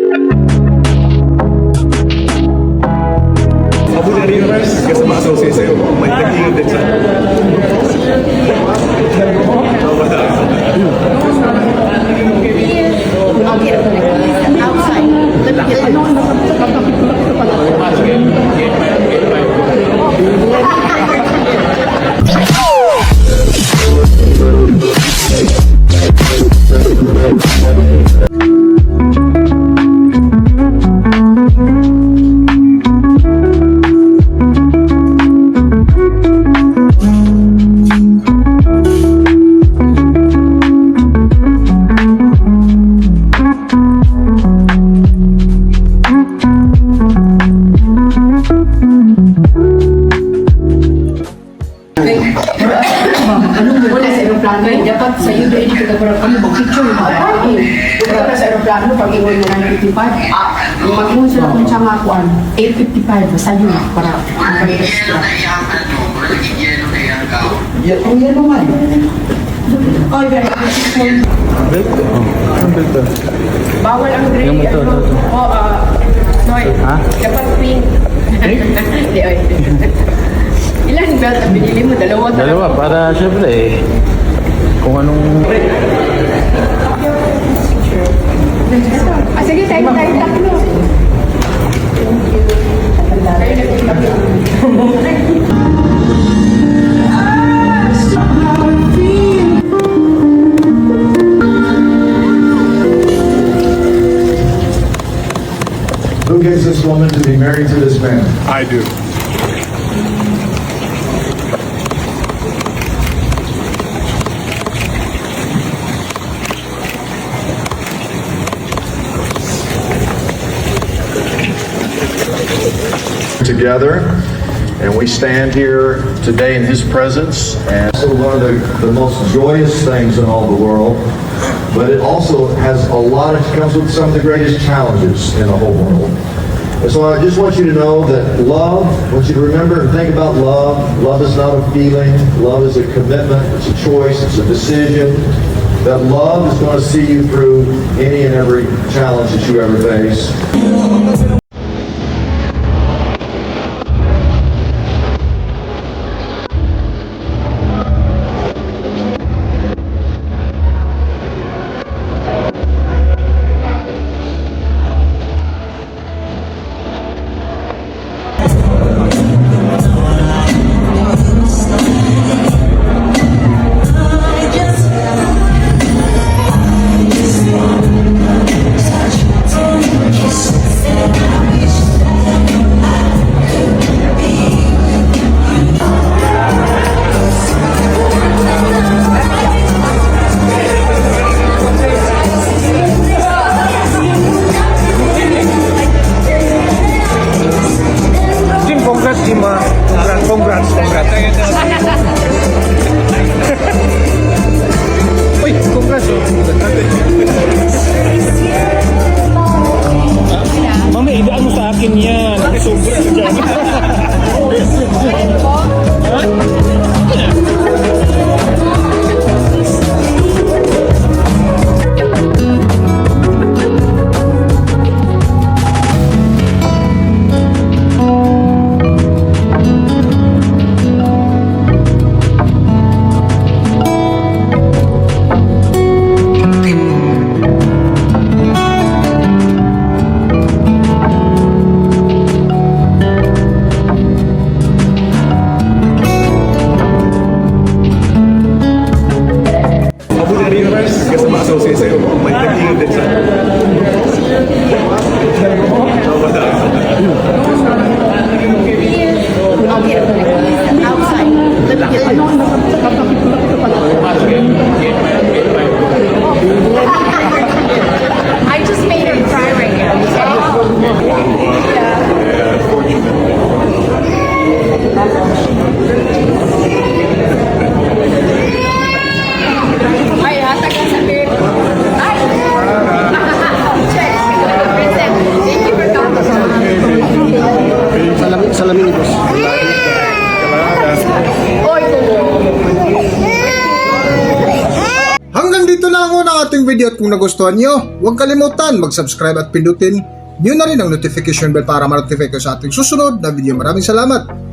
Abu dari Universe, kasama associate sa'yo. May nag-ingat din sa... Dapat sa iyo doon dito dapat kami mag-picture mo. Dapat sa aeroplano pag iwan mo ng 55. Mag-iwan sila kung siya nga kuan 8:55 sa iyo para extra. Oh, yan naman. Oh, very good. Bawal ang gray. Noy. Dapat pink. Hindi, oy. Ilan belt ang binili mo? Dalawa, para syempre kung anong... Sige, tayo tatlo. Who gets this woman to be married to this man? I do. Together, and we stand here today in his presence, and so one of the most joyous things in all the world, but it also has comes with some of the greatest challenges in the whole world. And so I just want you to know that love, I want you to remember and think about love. Love is not a feeling, love is a commitment, it's a choice, it's a decision. That love is going to see you through any and every challenge that you ever face. Congrats. Uy, congrats. Mami, idaan mo sa akin yan. Sobra dyan. Kasama associate sa'yo. May nag-ingat din sa... I just made her cry right now. Ay, hatag ka sa bed. Ay! Thank you for coming. Salamin ito. Oy, kung nagustuhan nyo, huwag kalimutan mag-subscribe at pindutin nyo na rin ang notification bell para ma-notify kayo sa ating susunod na video. Maraming salamat!